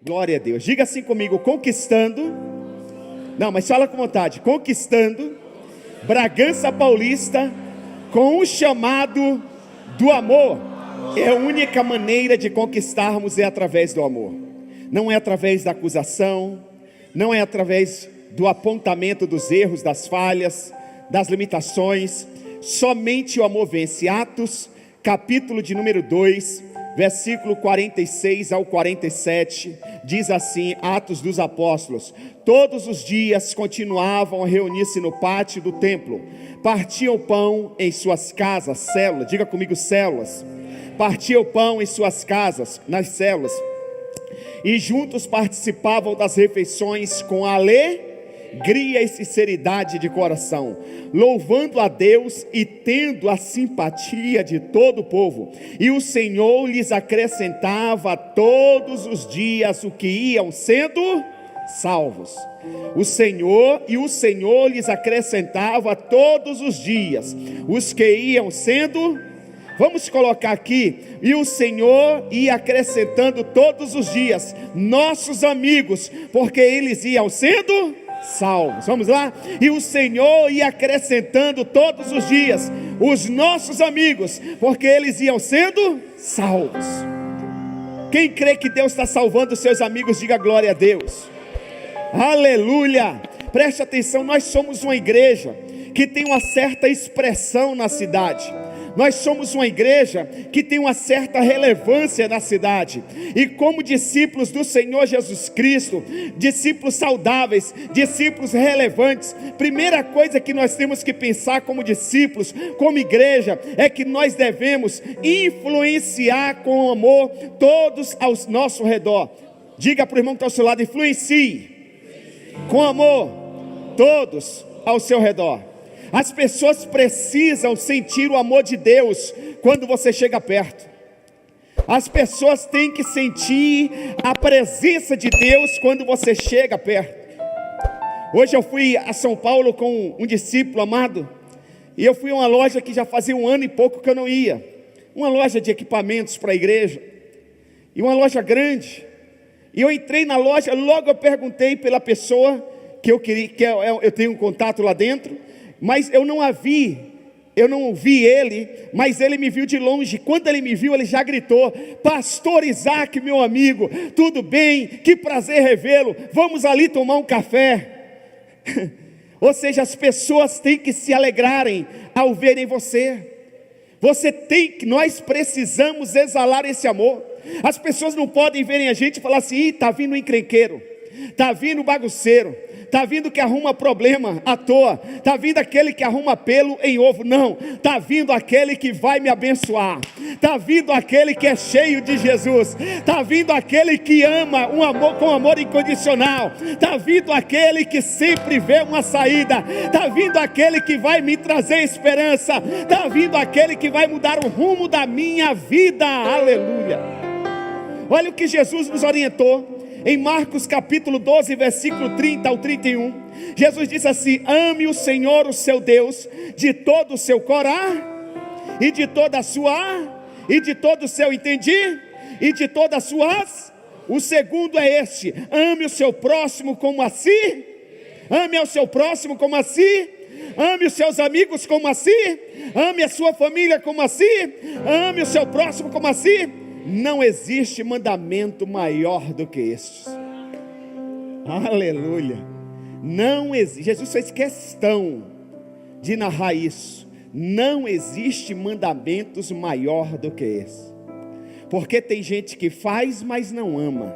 Glória a Deus. Diga assim comigo: conquistando. Não, mas fala com vontade. Conquistando Bragança Paulista com o chamado do amor. É a única maneira de conquistarmos é através do amor. Não é através da acusação, não é através do apontamento dos erros, das falhas, das limitações. Somente o amor vence. Atos, capítulo de número 2, versículo 46 ao 47, diz assim: Atos dos Apóstolos. Todos os dias continuavam a reunir-se no pátio do templo, partiam o pão em suas casas, células, diga comigo, células. Partiam o pão em suas casas, nas células, e juntos participavam das refeições com alegria e sinceridade de coração, louvando a Deus e tendo a simpatia de todo o povo. E o Senhor lhes acrescentava todos os dias o que iam sendo salvos. O Senhor lhes acrescentava todos os dias os que iam sendo. Vamos colocar aqui: e o Senhor ia acrescentando todos os dias nossos amigos, porque eles iam sendo salvos. Vamos lá? E o Senhor ia acrescentando todos os dias os nossos amigos, porque eles iam sendo salvos. Quem crê que Deus está salvando os seus amigos, diga glória a Deus. Aleluia. Preste atenção, nós somos uma igreja que tem uma certa expressão na cidade. Nós somos uma igreja que tem uma certa relevância na cidade. E como discípulos do Senhor Jesus Cristo, discípulos saudáveis, discípulos relevantes, primeira coisa que nós temos que pensar como discípulos, como igreja, é que nós devemos influenciar com amor todos ao nosso redor. Diga para o irmão que está ao seu lado: influencie com amor todos ao seu redor. As pessoas precisam sentir o amor de Deus quando você chega perto. As pessoas têm que sentir a presença de Deus quando você chega perto. Hoje eu fui a São Paulo com um discípulo amado, e eu fui a uma loja que já fazia 1 ano e pouco que eu não ia. Uma loja de equipamentos para a igreja, e uma loja grande. E eu entrei na loja, logo eu perguntei pela pessoa que eu queria, eu tenho um contato lá dentro, mas eu não vi ele, mas ele me viu de longe. Quando ele me viu, ele já gritou: Pastor Isaac, meu amigo, tudo bem? Que prazer revê-lo, vamos ali tomar um café. Ou seja, as pessoas têm que se alegrarem ao verem você. Nós precisamos exalar esse amor. As pessoas não podem verem a gente e falar assim: está vindo um encrenqueiro, está vindo bagunceiro, está vindo que arruma problema à toa, está vindo aquele que arruma pelo em ovo. Não, está vindo aquele que vai me abençoar, está vindo aquele que é cheio de Jesus, está vindo aquele que ama um amor com amor incondicional, está vindo aquele que sempre vê uma saída, está vindo aquele que vai me trazer esperança, está vindo aquele que vai mudar o rumo da minha vida. Aleluia. Olha o que Jesus nos orientou em Marcos capítulo 12, versículo 30 ao 31, Jesus disse assim: ame o Senhor, o seu Deus, de todo o seu coração, e de toda a sua, e de todo o seu entendi, e de todas as suas. O segundo é este: ame o seu próximo como a si. Ame ao seu próximo como a si. Ame os seus amigos como a si. Ame a sua família como a si. Ame o seu próximo como a si. Não existe mandamento maior do que estes. Aleluia. Não existe. Jesus fez questão de narrar isso. Não existe mandamentos maior do que esse. Porque tem gente que faz, mas não ama.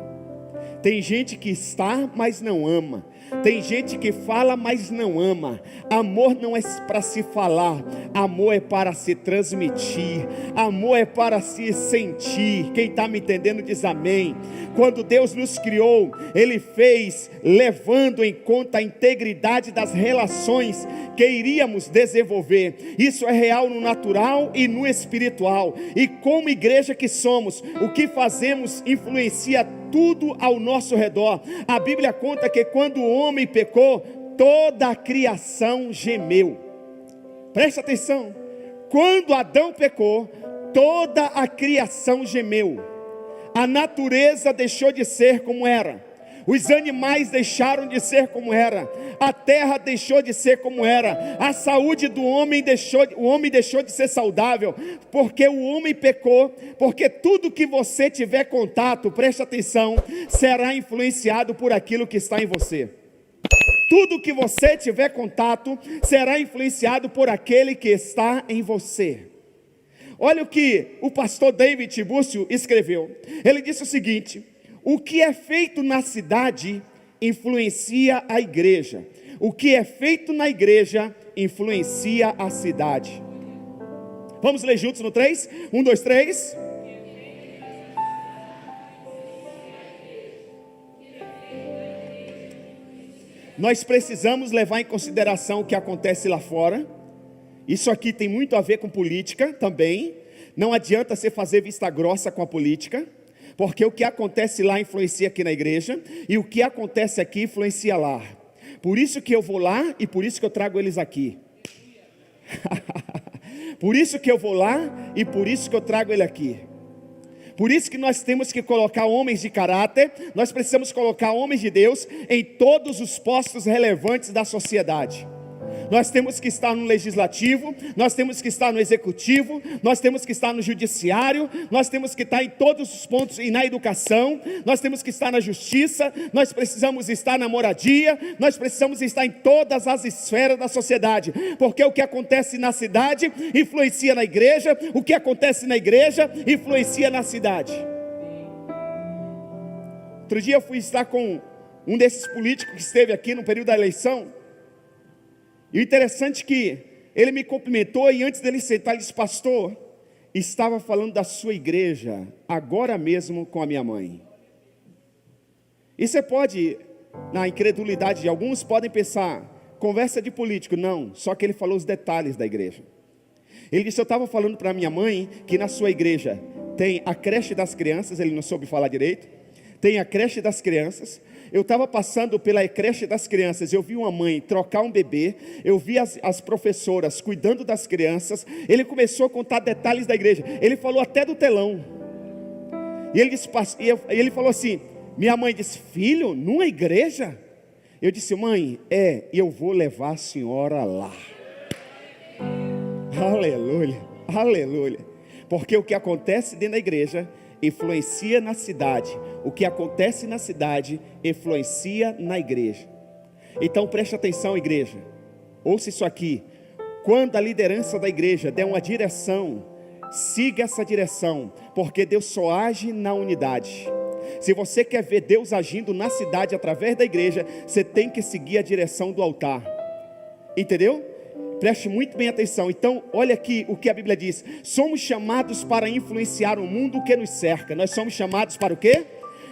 Tem gente que está, mas não ama. Tem gente que fala, mas não ama. Amor não é para se falar, amor é para se transmitir, amor é para se sentir. Quem está me entendendo diz amém. Quando Deus nos criou, Ele fez levando em conta a integridade das relações que iríamos desenvolver. Isso é real no natural e no espiritual. E como igreja que somos, o que fazemos influencia tudo ao nosso redor. A Bíblia conta que quando o homem pecou, toda a criação gemeu. Presta atenção. Quando Adão pecou, toda a criação gemeu. A natureza deixou de ser como era. Os animais deixaram de ser como era. A terra deixou de ser como era. A saúde do homem o homem deixou de ser saudável, porque o homem pecou. Porque tudo que você tiver contato, preste atenção, será influenciado por aquilo que está em você. Tudo que você tiver contato será influenciado por aquele que está em você. Olha o que o pastor David Tiburcio escreveu. Ele disse o seguinte: o que é feito na cidade influencia a igreja. O que é feito na igreja influencia a cidade. Vamos ler juntos no 3? 1, 2, 3. Nós precisamos levar em consideração o que acontece lá fora. Isso aqui tem muito a ver com política também. Não adianta você fazer vista grossa com a política, porque o que acontece lá influencia aqui na igreja, e o que acontece aqui influencia lá. Por isso que eu vou lá e por isso que eu trago eles aqui. Por isso que eu vou lá e por isso que eu trago ele aqui. Por isso que nós temos que colocar homens de caráter, nós precisamos colocar homens de Deus em todos os postos relevantes da sociedade. Nós temos que estar no legislativo, nós temos que estar no executivo, nós temos que estar no judiciário, nós temos que estar em todos os pontos, e na educação, nós temos que estar na justiça, nós precisamos estar na moradia, nós precisamos estar em todas as esferas da sociedade, porque o que acontece na cidade influencia na igreja, o que acontece na igreja influencia na cidade. Outro dia eu fui estar com um desses políticos que esteve aqui no período da eleição. E o interessante é que ele me cumprimentou e antes dele sentar, ele disse: pastor, estava falando da sua igreja agora mesmo com a minha mãe. E você pode, na incredulidade de alguns, podem pensar, conversa de político. Não, só que ele falou os detalhes da igreja. Ele disse: eu estava falando para a minha mãe que na sua igreja tem a creche das crianças. Ele não soube falar direito. Tem a creche das crianças. Eu estava passando pela creche das crianças, eu vi uma mãe trocar um bebê, eu vi as professoras cuidando das crianças. Ele começou a contar detalhes da igreja, ele falou até do telão. E ele disse, ele falou assim, minha mãe disse: filho, numa igreja? Eu disse: mãe, eu vou levar a senhora lá. Aleluia, aleluia. Porque o que acontece dentro da igreja influencia na cidade. O que acontece na cidade influencia na igreja. Então preste atenção, igreja. Ouça isso aqui. Quando a liderança da igreja der uma direção, siga essa direção, porque Deus só age na unidade. Se você quer ver Deus agindo na cidade através da igreja, você tem que seguir a direção do altar. Entendeu? Preste muito bem atenção. Então, olha aqui o que a Bíblia diz. Somos chamados para influenciar o mundo que nos cerca. Nós somos chamados para o quê?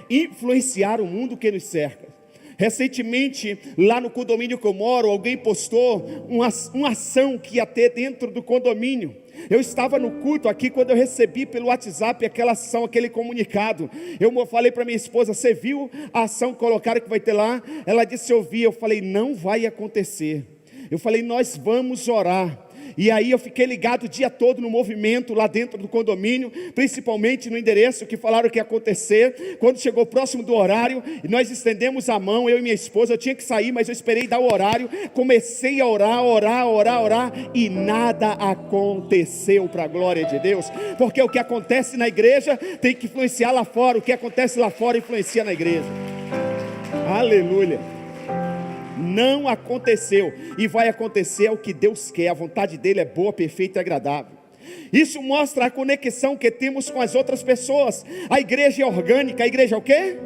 Influenciar o mundo que nos cerca. Recentemente, lá no condomínio que eu moro, alguém postou uma ação que ia ter dentro do condomínio. Eu estava no culto aqui quando eu recebi pelo WhatsApp aquela ação, aquele comunicado. Eu falei para minha esposa: você viu a ação que colocaram que vai ter lá? Ela disse: eu vi. Eu falei: não vai acontecer. Eu falei: nós vamos orar. E aí eu fiquei ligado o dia todo no movimento lá dentro do condomínio, principalmente no endereço que falaram que ia acontecer. Quando chegou próximo do horário, nós estendemos a mão, eu e minha esposa. Eu tinha que sair, mas eu esperei dar o horário. Comecei a orar, e nada aconteceu, para a glória de Deus. Porque o que acontece na igreja tem que influenciar lá fora. O que acontece lá fora influencia na igreja. Aleluia. Não aconteceu, e vai acontecer o que Deus quer. A vontade dele é boa, perfeita e agradável. Isso mostra a conexão que temos com as outras pessoas. A igreja é orgânica. A igreja é o quê?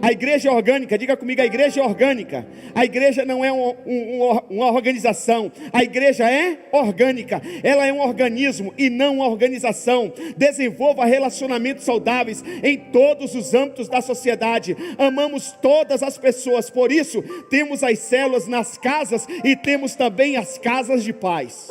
A igreja é orgânica. Diga comigo: a igreja é orgânica. A igreja não é uma organização. A igreja é orgânica. Ela é um organismo e não uma organização. Desenvolva relacionamentos saudáveis em todos os âmbitos da sociedade. Amamos todas as pessoas. Por isso temos as células nas casas e temos também as casas de paz.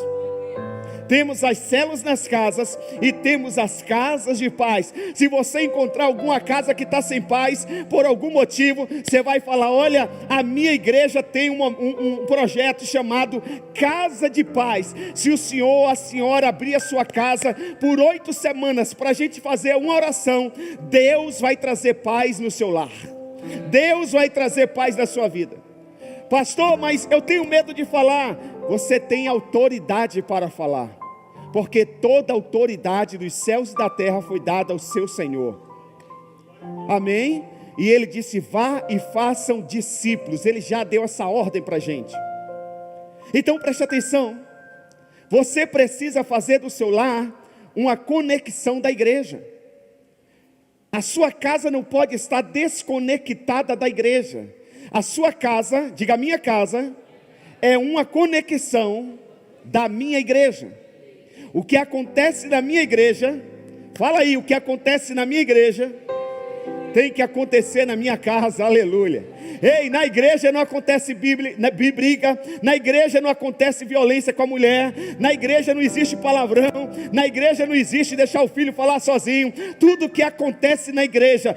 temos as células nas casas e temos as casas de paz. Se você encontrar alguma casa que está sem paz, por algum motivo, você vai falar: olha, a minha igreja tem um projeto chamado Casa de Paz. Se o senhor ou a senhora abrir a sua casa por 8 semanas para a gente fazer uma oração, Deus vai trazer paz no seu lar. Deus vai trazer paz na sua vida. Pastor, mas eu tenho medo de falar. Você tem autoridade para falar, porque toda a autoridade dos céus e da terra foi dada ao seu Senhor. Amém? E Ele disse: vá e façam discípulos. Ele já deu essa ordem para a gente. Então preste atenção. Você precisa fazer do seu lar uma conexão da igreja. A sua casa não pode estar desconectada da igreja. A sua casa, diga: a minha casa é uma conexão da minha igreja. O que acontece na minha igreja, fala aí, o que acontece na minha igreja tem que acontecer na minha casa, aleluia. Ei, na igreja não acontece briga, na igreja não acontece violência com a mulher, na igreja não existe palavrão, na igreja não existe deixar o filho falar sozinho. Tudo que acontece na igreja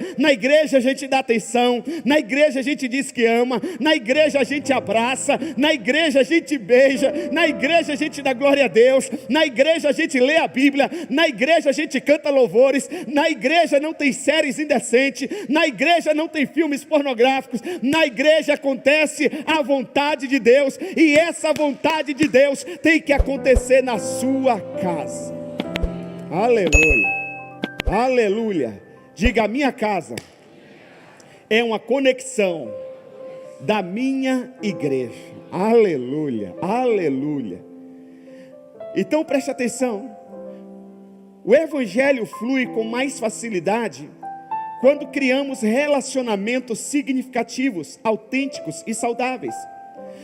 a gente dá atenção, na igreja a gente diz que ama, na igreja a gente abraça, na igreja a gente beija, na igreja a gente dá glória a Deus, na igreja a gente lê a Bíblia, na igreja a gente canta louvores, na igreja não tem séries indecentes, na igreja não tem filmes pornográficos. Na igreja acontece a vontade de Deus, e essa vontade de Deus tem que acontecer na sua casa. Aleluia, aleluia. Diga: a minha casa é uma conexão da minha igreja. Aleluia, aleluia. Então preste atenção. O evangelho flui com mais facilidade quando criamos relacionamentos significativos, autênticos e saudáveis.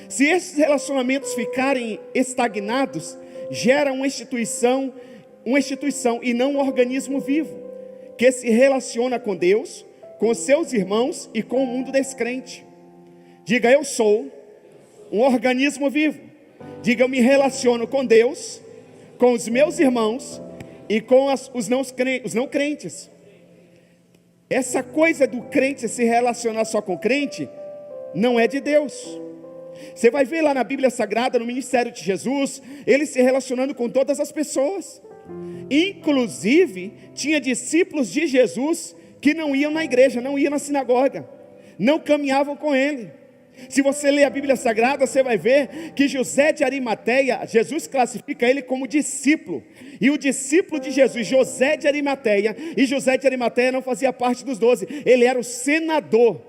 Se esses relacionamentos ficarem estagnados, gera uma instituição e não um organismo vivo, que se relaciona com Deus, com seus irmãos e com o mundo descrente. Diga: eu sou um organismo vivo. Diga: eu me relaciono com Deus, com os meus irmãos e com os não crentes. Essa coisa do crente se relacionar só com crente não é de Deus. Você vai ver lá na Bíblia Sagrada, no ministério de Jesus, ele se relacionando com todas as pessoas. Inclusive, tinha discípulos de Jesus que não iam na igreja, não iam na sinagoga, não caminhavam com ele. Se você ler a Bíblia Sagrada, você vai ver que José de Arimateia, Jesus classifica ele como discípulo. E o discípulo de Jesus, José de Arimateia, e José de Arimateia não fazia parte dos 12. Ele era o senador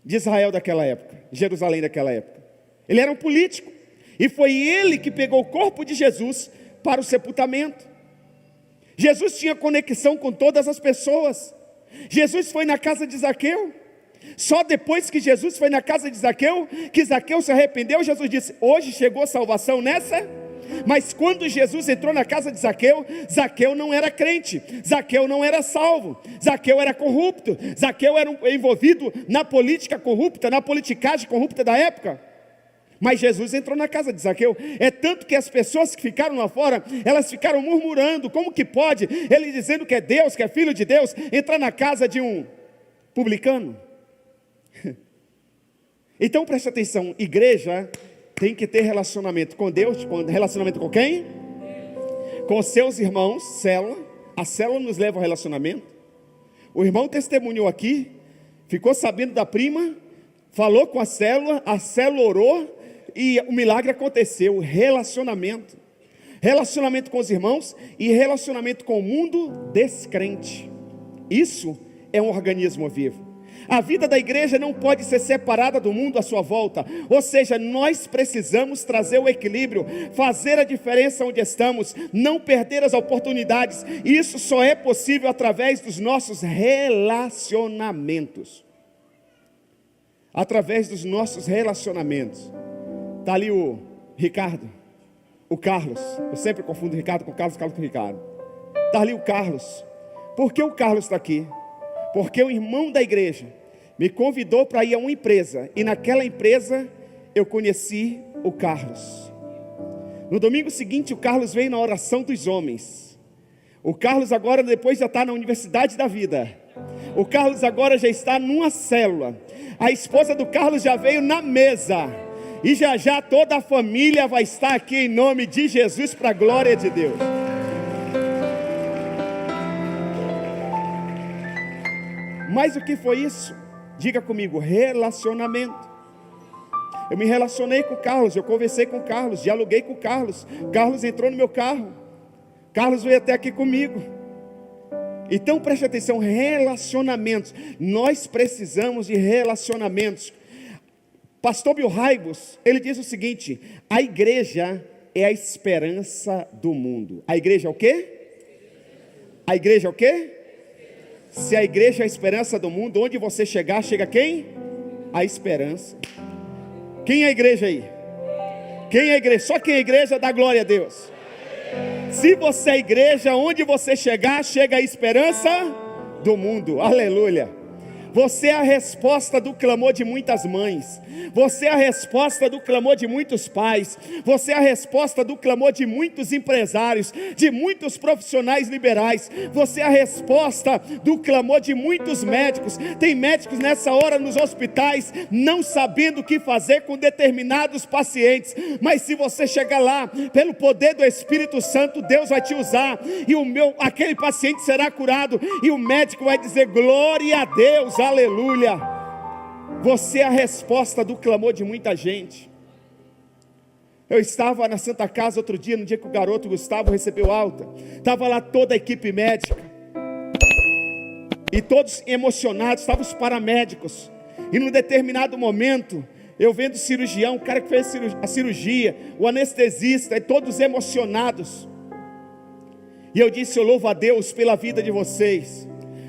de Israel daquela época, Jerusalém daquela época. Ele era um político. E foi ele que pegou o corpo de Jesus para o sepultamento. Jesus tinha conexão com todas as pessoas. Jesus foi na casa de Zaqueu. Só depois que Jesus foi na casa de Zaqueu, que Zaqueu se arrependeu, Jesus disse: hoje chegou salvação nessa. Mas quando Jesus entrou na casa de Zaqueu, Zaqueu não era crente, Zaqueu não era salvo, Zaqueu era corrupto, Zaqueu era envolvido na política corrupta, na politicagem corrupta da época. Mas Jesus entrou na casa de Zaqueu. É tanto que as pessoas que ficaram lá fora, elas ficaram murmurando: como que pode ele, dizendo que é Deus, que é filho de Deus, entrar na casa de um publicano? Então preste atenção, igreja tem que ter relacionamento com Deus. Relacionamento com quem? Com seus irmãos, célula. A célula nos leva ao relacionamento. O irmão testemunhou aqui, ficou sabendo da prima, falou com a célula orou e o milagre aconteceu. Relacionamento com os irmãos e relacionamento com o mundo descrente. Isso é um organismo vivo. A vida da igreja não pode ser separada do mundo à sua volta. Ou seja, nós precisamos trazer o equilíbrio, fazer a diferença onde estamos, não perder as oportunidades. Isso só é possível através dos nossos relacionamentos. Através dos nossos relacionamentos. Está ali o Ricardo, o Carlos. Eu sempre confundo o Ricardo com o Carlos, Carlos com o Ricardo. Está ali o Carlos. Por que o Carlos está aqui? Porque o irmão da igreja me convidou para ir a uma empresa, e naquela empresa eu conheci o Carlos. No domingo seguinte, o Carlos veio na oração dos homens. O Carlos agora depois já está na Universidade da Vida. O Carlos agora já está numa célula. A esposa do Carlos já veio na mesa. E já já toda a família vai estar aqui em nome de Jesus, para a glória de Deus. Mas o que foi isso? Diga comigo, relacionamento. Eu me relacionei com o Carlos, eu conversei com o Carlos, dialoguei com o Carlos. Carlos entrou no meu carro. Carlos veio até aqui comigo. Então preste atenção, relacionamentos. Nós precisamos de relacionamentos. Pastor Bill Hybels, ele diz o seguinte: a igreja é a esperança do mundo. A igreja é o quê? A igreja é o quê? Se a igreja é a esperança do mundo, onde você chegar, chega quem? A esperança. Quem é a igreja aí? Quem é a igreja? Só quem é a igreja dá glória a Deus. Se você é a igreja, onde você chegar, chega a esperança do mundo. Aleluia. Você é a resposta do clamor de muitas mães. Você é a resposta do clamor de muitos pais. Você é a resposta do clamor de muitos empresários, de muitos profissionais liberais. Você é a resposta do clamor de muitos médicos. Tem médicos nessa hora nos hospitais, não sabendo o que fazer com determinados pacientes. Mas se você chegar lá, pelo poder do Espírito Santo, Deus vai te usar. E aquele paciente será curado. E o médico vai dizer, glória a Deus, aleluia. Você é a resposta do clamor de muita gente. Eu estava na Santa Casa outro dia, no dia que o garoto Gustavo recebeu alta. Estava lá toda a equipe médica. E todos emocionados, estavam os paramédicos. E num determinado momento, eu vendo o cirurgião, o cara que fez a cirurgia, o anestesista, e todos emocionados. E eu disse, eu louvo a Deus pela vida de vocês.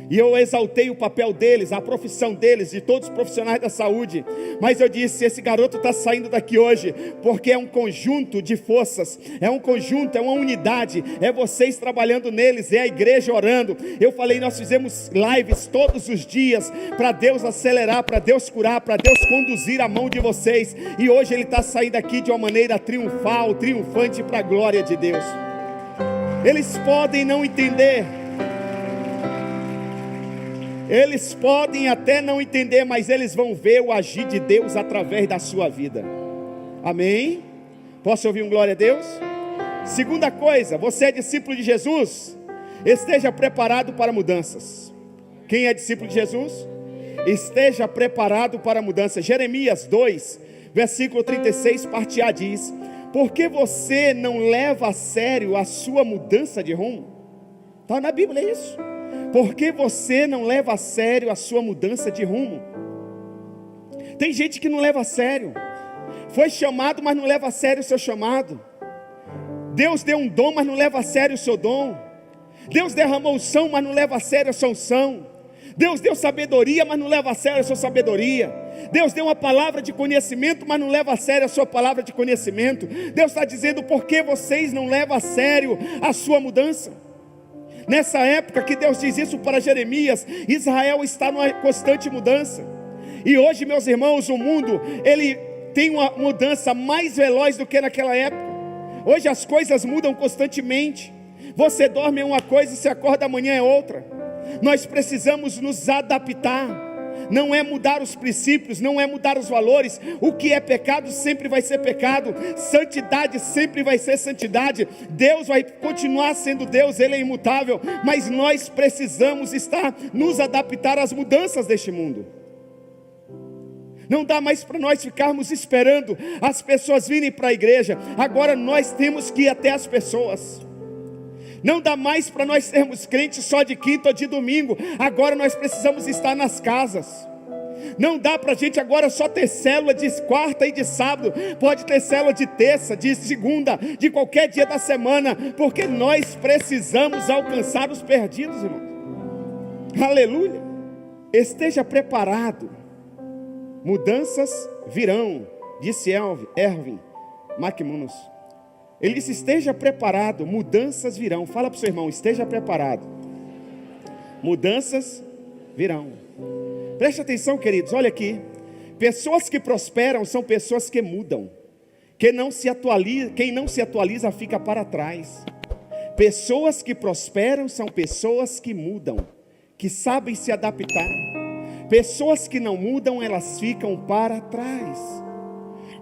E eu exaltei o papel deles, a profissão deles, de todos os profissionais da saúde. Mas eu disse, esse garoto está saindo daqui hoje, porque é um conjunto de forças, é um conjunto, é uma unidade, é vocês trabalhando neles, é a igreja orando. Eu falei, nós fizemos lives todos os dias, para Deus acelerar, para Deus curar, para Deus conduzir a mão de vocês. E hoje ele está saindo aqui de uma maneira triunfal, triunfante, para a glória de Deus. Eles podem não entender, eles podem até não entender, mas eles vão ver o agir de Deus através da sua vida. Amém? Posso ouvir um glória a Deus? Segunda coisa, você é discípulo de Jesus? Esteja preparado para mudanças. Quem é discípulo de Jesus? Esteja preparado para mudanças. Jeremias 2, versículo 36, parte A diz: por que você não leva a sério a sua mudança de rumo? Está na Bíblia, é isso. Por que você não leva a sério a sua mudança de rumo? Tem gente que não leva a sério. Foi chamado, mas não leva a sério o seu chamado. Deus deu um dom, mas não leva a sério o seu dom. Deus derramou unção, mas não leva a sério a sua unção. Deus deu sabedoria, mas não leva a sério a sua sabedoria. Deus deu uma palavra de conhecimento, mas não leva a sério a sua palavra de conhecimento. Deus está dizendo, por que vocês não levam a sério a sua mudança? Nessa época que Deus diz isso para Jeremias, Israel está numa constante mudança. E hoje, meus irmãos, o mundo, ele tem uma mudança mais veloz do que naquela época. Hoje as coisas mudam constantemente. Você dorme é uma coisa e se acorda amanhã é outra. Nós precisamos nos adaptar. Não é mudar os princípios, não é mudar os valores. O que é pecado sempre vai ser pecado. Santidade sempre vai ser santidade. Deus vai continuar sendo Deus, Ele é imutável. Mas nós precisamos nos adaptar às mudanças deste mundo. Não dá mais para nós ficarmos esperando as pessoas virem para a igreja. Agora nós temos que ir até as pessoas. Não dá mais para nós sermos crentes só de quinta ou de domingo. Agora nós precisamos estar nas casas. Não dá para a gente agora só ter célula de quarta e de sábado. Pode ter célula de terça, de segunda, de qualquer dia da semana. Porque nós precisamos alcançar os perdidos, irmão. Aleluia. Esteja preparado. Mudanças virão, disse Erwin McManus. Ele disse, esteja preparado, mudanças virão. Fala para o seu irmão, esteja preparado. Mudanças virão. Preste atenção, queridos, olha aqui. Pessoas que prosperam são pessoas que mudam. Quem não se atualiza fica para trás. Pessoas que prosperam são pessoas que mudam, que sabem se adaptar. Pessoas que não mudam, elas ficam para trás.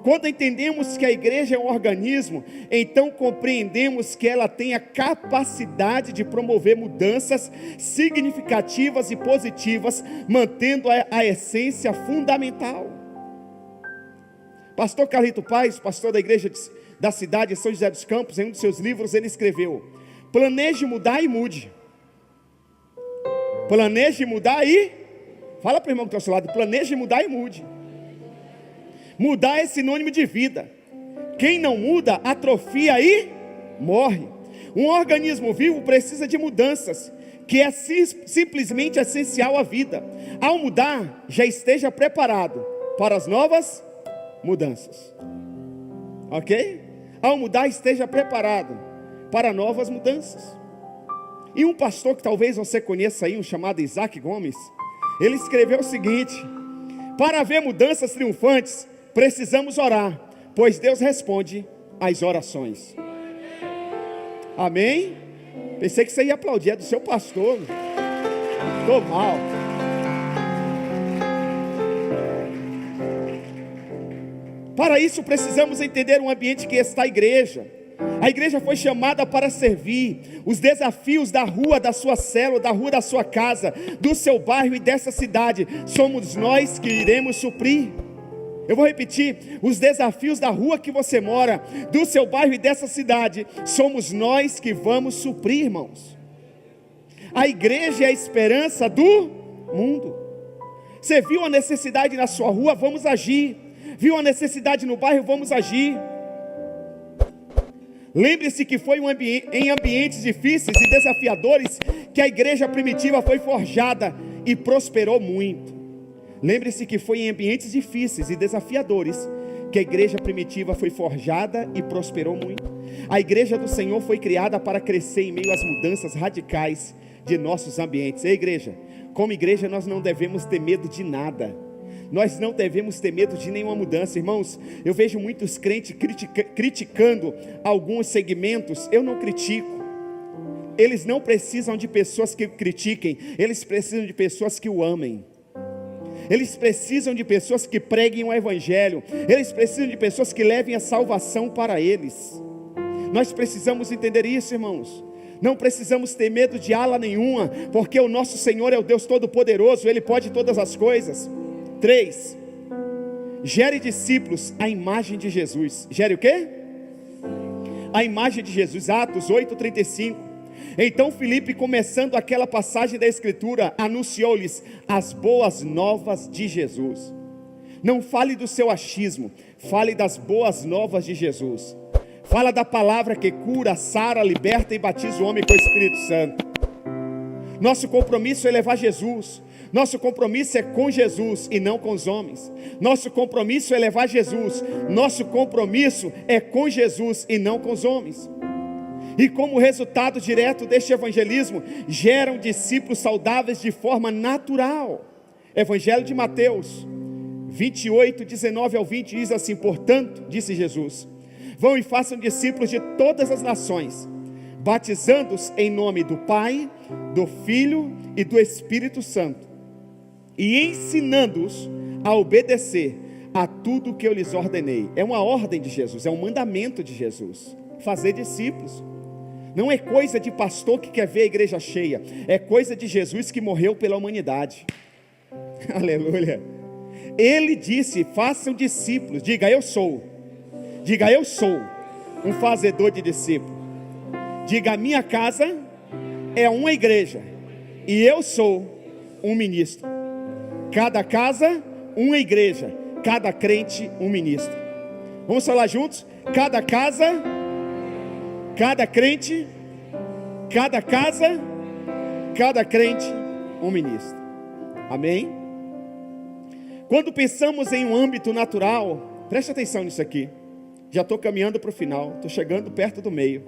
Quando entendemos que a igreja é um organismo, então compreendemos que ela tem a capacidade de promover mudanças significativas e positivas, mantendo a essência fundamental. Pastor Carlito Paes, pastor da igreja da cidade de São José dos Campos, em um de seus livros ele escreveu: planeje mudar e mude. Planeje mudar e... Fala para o irmão que está ao seu lado: planeje mudar e mude. Mudar é sinônimo de vida. Quem não muda, atrofia e morre. Um organismo vivo precisa de mudanças, que é simplesmente essencial à vida. Ao mudar, já esteja preparado para as novas mudanças. Ok? Ao mudar, esteja preparado para novas mudanças. E um pastor que talvez você conheça aí, um chamado Isaac Gomes, ele escreveu o seguinte: para haver mudanças triunfantes, precisamos orar, pois Deus responde às orações. Amém? Pensei que você ia aplaudir, é do seu pastor. Estou mal. Para isso precisamos entender o ambiente que está a igreja. A igreja foi chamada para servir. Os desafios da rua da sua célula, da rua da sua casa, do seu bairro e dessa cidade, somos nós que iremos suprir. Eu vou repetir: os desafios da rua que você mora, do seu bairro e dessa cidade, somos nós que vamos suprir, irmãos. A igreja é a esperança do mundo. Você viu a necessidade na sua rua? Vamos agir. Viu a necessidade no bairro? Vamos agir. Lembre-se que foi em ambientes difíceis e desafiadores que a igreja primitiva foi forjada e prosperou muito. Lembre-se que foi em ambientes difíceis e desafiadores que a igreja primitiva foi forjada e prosperou muito. A igreja do Senhor foi criada para crescer em meio às mudanças radicais de nossos ambientes. Ei, igreja, como igreja nós não devemos ter medo de nada. Nós não devemos ter medo de nenhuma mudança. Irmãos, eu vejo muitos crentes criticando alguns segmentos. Eu não critico. Eles não precisam de pessoas que o critiquem. Eles precisam de pessoas que o amem. Eles precisam de pessoas que preguem o evangelho. Eles precisam de pessoas que levem a salvação para eles. Nós precisamos entender isso, irmãos. Não precisamos ter medo de ala nenhuma, porque o nosso Senhor é o Deus Todo-Poderoso. Ele pode todas as coisas. 3. Gere discípulos à imagem de Jesus. Gere o quê? A imagem de Jesus. Atos 8:35. Então Filipe, começando aquela passagem da escritura, anunciou-lhes as boas novas de Jesus. Não fale do seu achismo, fale das boas novas de Jesus. Fala da palavra que cura, sara, liberta e batiza o homem com o Espírito Santo. Nosso compromisso é levar Jesus. Nosso compromisso é com Jesus e não com os homens. Nosso compromisso é levar Jesus. Nosso compromisso é com Jesus e não com os homens. E como resultado direto deste evangelismo, geram discípulos saudáveis de forma natural. Evangelho de Mateus 28:19-20 diz assim: portanto, disse Jesus, vão e façam discípulos de todas as nações, batizando-os em nome do Pai, do Filho e do Espírito Santo, e ensinando-os a obedecer a tudo que eu lhes ordenei. É uma ordem de Jesus, é um mandamento de Jesus, fazer discípulos. Não é coisa de pastor que quer ver a igreja cheia, é coisa de Jesus que morreu pela humanidade. Aleluia. Ele disse: façam discípulos. Diga eu sou um fazedor de discípulos. Diga: a minha casa é uma igreja e eu sou um ministro. Cada casa, uma igreja. Cada crente, um ministro. Vamos falar juntos? Cada casa, cada crente, cada casa, cada crente, um ministro. Amém? Quando pensamos em um âmbito natural, preste atenção nisso aqui. Já estou caminhando para o final, estou chegando perto do meio.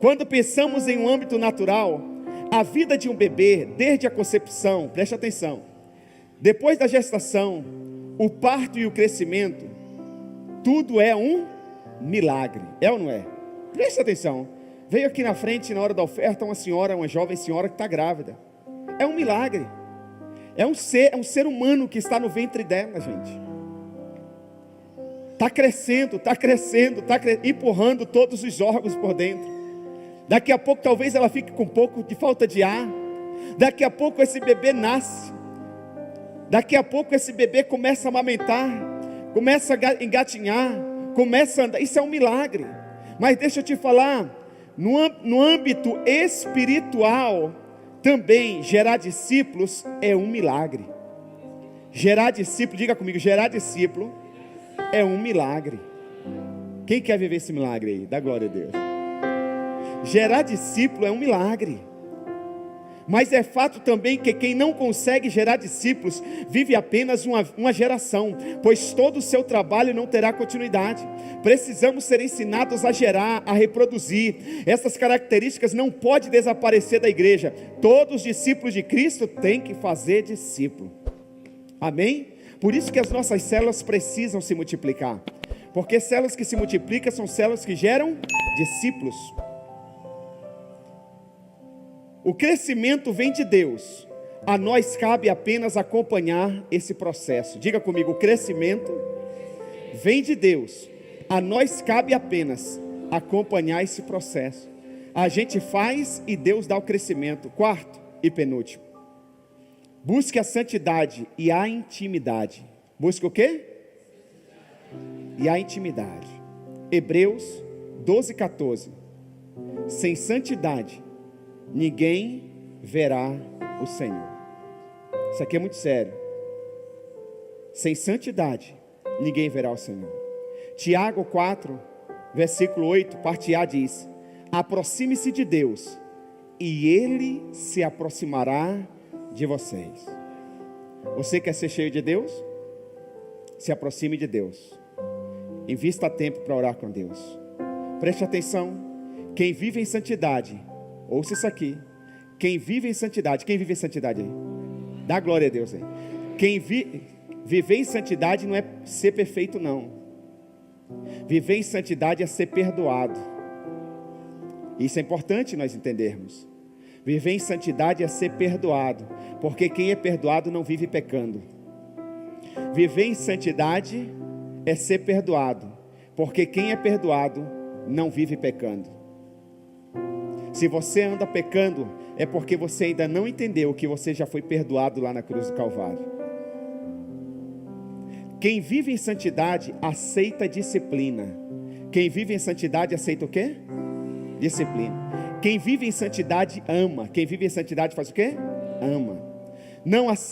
Quando pensamos em um âmbito natural, a vida de um bebê, desde a concepção, preste atenção, depois da gestação, o parto e o crescimento, tudo é um milagre, é ou não é? Preste atenção, veio aqui na frente na hora da oferta uma jovem senhora que está grávida, é um milagre, é um ser humano que está no ventre dela, gente, está crescendo, empurrando todos os órgãos por dentro, daqui a pouco talvez ela fique com um pouco de falta de ar, daqui a pouco esse bebê nasce, daqui a pouco esse bebê começa a amamentar, começa a engatinhar, começa a andar, isso é um milagre. Mas deixa eu te falar, no âmbito espiritual, também gerar discípulos é um milagre. Gerar discípulo, diga comigo, gerar discípulo é um milagre. Quem quer viver esse milagre aí? Dá glória a Deus. Gerar discípulo é um milagre. Mas é fato também que quem não consegue gerar discípulos vive apenas uma geração, pois todo o seu trabalho não terá continuidade. Precisamos ser ensinados a gerar, a reproduzir. Essas características não podem desaparecer da igreja. Todos os discípulos de Cristo têm que fazer discípulo. Amém? Por isso que as nossas células precisam se multiplicar, porque células que se multiplicam são células que geram discípulos. O crescimento vem de Deus, a nós cabe apenas acompanhar esse processo. Diga comigo, o crescimento vem de Deus, a nós cabe apenas acompanhar esse processo. A gente faz e Deus dá o crescimento. Quarto e penúltimo, busque a santidade e a intimidade. Busque o quê? E a intimidade. Hebreus 12:14. Sem santidade ninguém verá o Senhor. Isso aqui é muito sério. Sem santidade ninguém verá o Senhor. Tiago 4, versículo 8, parte A diz: aproxime-se de Deus e Ele se aproximará de vocês. Você quer ser cheio de Deus? Se aproxime de Deus. Invista tempo para orar com Deus. Preste atenção. Quem vive em santidade, ouça isso aqui. Quem vive em santidade aí? Dá glória a Deus aí. Viver em santidade não é ser perfeito, não. Viver em santidade é ser perdoado. Isso é importante nós entendermos. Viver em santidade é ser perdoado, porque quem é perdoado não vive pecando. Viver em santidade é ser perdoado, porque quem é perdoado não vive pecando. Se você anda pecando, é porque você ainda não entendeu que você já foi perdoado lá na cruz do Calvário. Quem vive em santidade aceita disciplina. Quem vive em santidade aceita o quê? Disciplina. Quem vive em santidade ama. Quem vive em santidade faz o quê? Ama.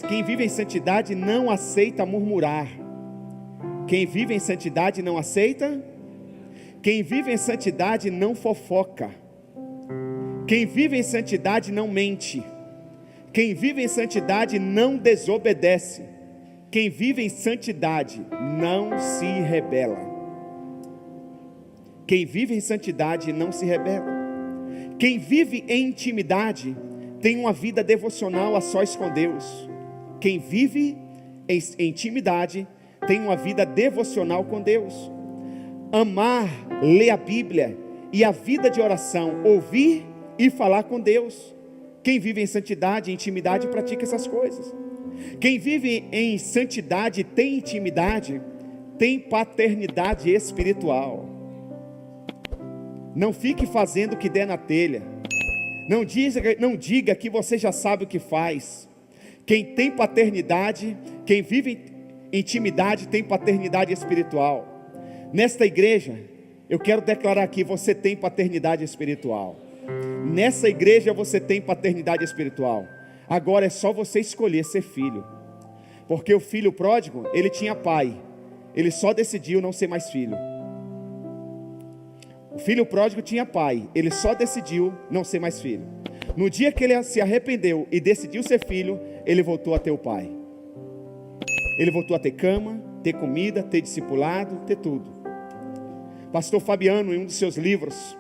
Quem vive em santidade não aceita murmurar. Quem vive em santidade não aceita. Quem vive em santidade não fofoca. Quem vive em santidade não mente. Quem vive em santidade não desobedece. Quem vive em santidade não se rebela. Quem vive em santidade não se rebela. Quem vive em intimidade tem uma vida devocional a sós com Deus. Quem vive em intimidade tem uma vida devocional com Deus. Amar, ler a Bíblia e a vida de oração, ouvir e falar com Deus. Quem vive em santidade e intimidade pratica essas coisas. Quem vive em santidade, tem intimidade, tem paternidade espiritual. Não fique fazendo o que der na telha. Não diga que você já sabe o que faz. Quem tem paternidade, quem vive em intimidade, tem paternidade espiritual. Nesta igreja, eu quero declarar aqui, você tem paternidade espiritual. Nessa igreja você tem paternidade espiritual. Agora é só você escolher ser filho. Porque o filho pródigo, ele tinha pai. Ele só decidiu não ser mais filho. O filho pródigo tinha pai. Ele só decidiu não ser mais filho. No dia que ele se arrependeu e decidiu ser filho, ele voltou a ter o pai. Ele voltou a ter cama, ter comida, ter discipulado, ter tudo. Pastor Fabiano, em um dos seus livros,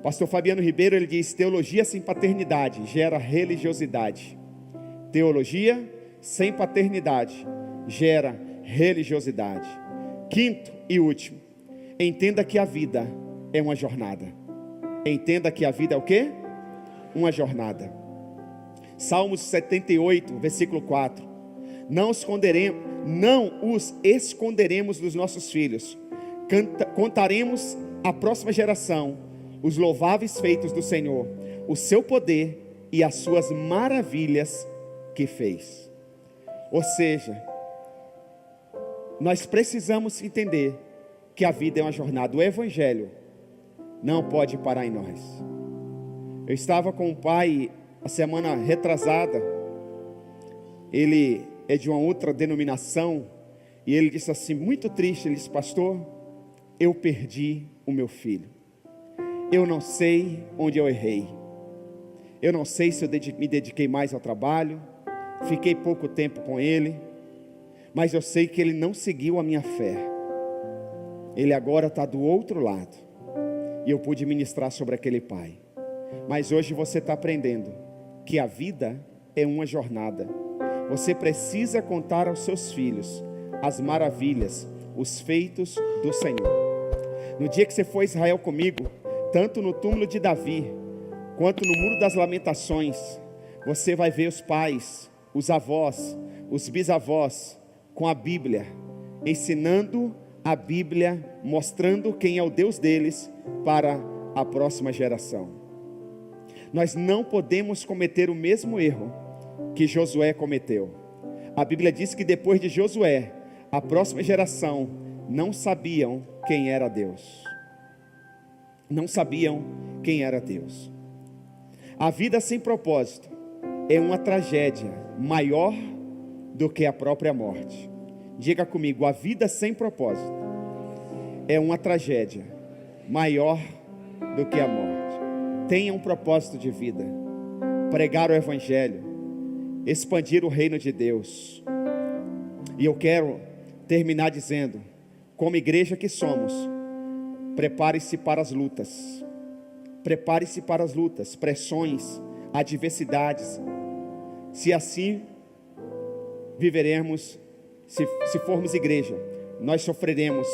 Pastor Fabiano Ribeiro, ele diz: teologia sem paternidade gera religiosidade. Teologia sem paternidade gera religiosidade. Quinto e último, entenda que a vida é uma jornada. Entenda que a vida é o quê? Uma jornada. Salmos 78, versículo 4. Não os esconderemos dos nossos filhos. Contaremos à próxima geração os louváveis feitos do Senhor, o seu poder e as suas maravilhas que fez. Ou seja, nós precisamos entender que a vida é uma jornada. O Evangelho não pode parar em nós. Eu estava com um pai a semana retrasada. Ele é de uma outra denominação. E ele disse assim, muito triste, ele disse, pastor, eu perdi o meu filho. Eu não sei onde eu errei. Eu não sei se eu me dediquei mais ao trabalho. Fiquei pouco tempo com ele. Mas eu sei que ele não seguiu a minha fé. Ele agora está do outro lado. E eu pude ministrar sobre aquele pai. Mas hoje você está aprendendo que a vida é uma jornada. Você precisa contar aos seus filhos as maravilhas, os feitos do Senhor. No dia que você for a Israel comigo, tanto no túmulo de Davi, quanto no Muro das Lamentações, você vai ver os pais, os avós, os bisavós, com a Bíblia, ensinando a Bíblia, mostrando quem é o Deus deles para a próxima geração. Nós não podemos cometer o mesmo erro que Josué cometeu. A Bíblia diz que depois de Josué, a próxima geração não sabiam quem era Deus. Não sabiam quem era Deus. A vida sem propósito é uma tragédia maior do que a própria morte. Diga comigo, a vida sem propósito é uma tragédia maior do que a morte. Tenha um propósito de vida. Pregar o Evangelho, expandir o reino de Deus. E eu quero terminar dizendo, como igreja que somos, prepare-se para as lutas. Prepare-se para as lutas, pressões, adversidades. Se assim viveremos, se formos igreja, nós sofreremos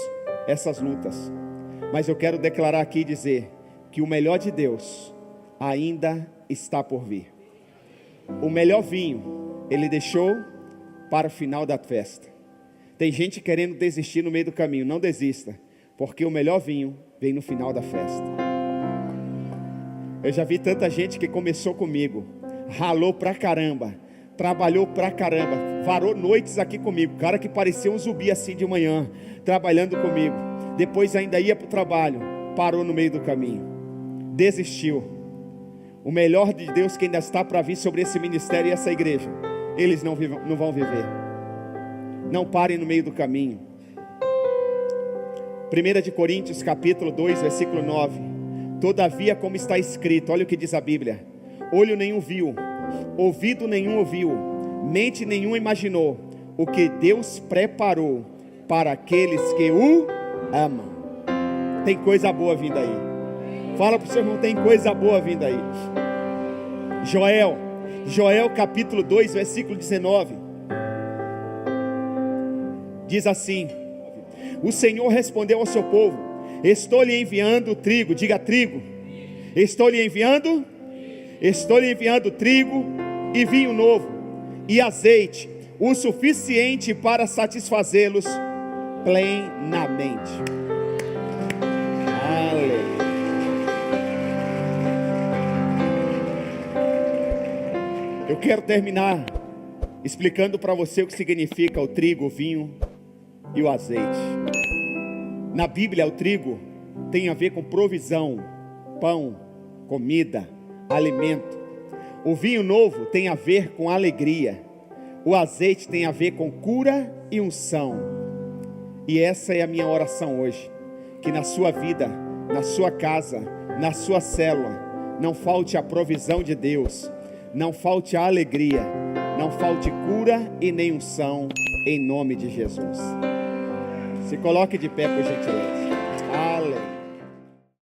essas lutas. Mas eu quero declarar aqui e dizer que o melhor de Deus ainda está por vir. O melhor vinho Ele deixou para o final da festa. Tem gente querendo desistir no meio do caminho. Não desista, porque o melhor vinho vem no final da festa. Eu já vi tanta gente que começou comigo, ralou pra caramba, trabalhou pra caramba, varou noites aqui comigo, cara que parecia um zumbi assim de manhã, trabalhando comigo, depois ainda ia para o trabalho, parou no meio do caminho, desistiu. O melhor de Deus que ainda está para vir sobre esse ministério e essa igreja, eles não vão viver. Não parem no meio do caminho. 1 de Coríntios capítulo 2 versículo 9. Todavia, como está escrito, olha o que diz a Bíblia: olho nenhum viu, ouvido nenhum ouviu, mente nenhuma imaginou o que Deus preparou para aqueles que o amam. Tem coisa boa vindo aí. Fala para o seu irmão, tem coisa boa vindo aí. Joel capítulo 2 versículo 19 diz assim: o Senhor respondeu ao seu povo: estou lhe enviando trigo. Diga trigo. Estou lhe enviando trigo e vinho novo e azeite, o suficiente para satisfazê-los plenamente. Aleluia. Eu quero terminar explicando para você o que significa o trigo, o vinho e o azeite. Na Bíblia, o trigo tem a ver com provisão, pão, comida, alimento. O vinho novo tem a ver com alegria. O azeite tem a ver com cura e unção. E essa é a minha oração hoje: que na sua vida, na sua casa, na sua célula, não falte a provisão de Deus, não falte a alegria, não falte cura e nem unção, em nome de Jesus. Se coloque de pé, por gentileza.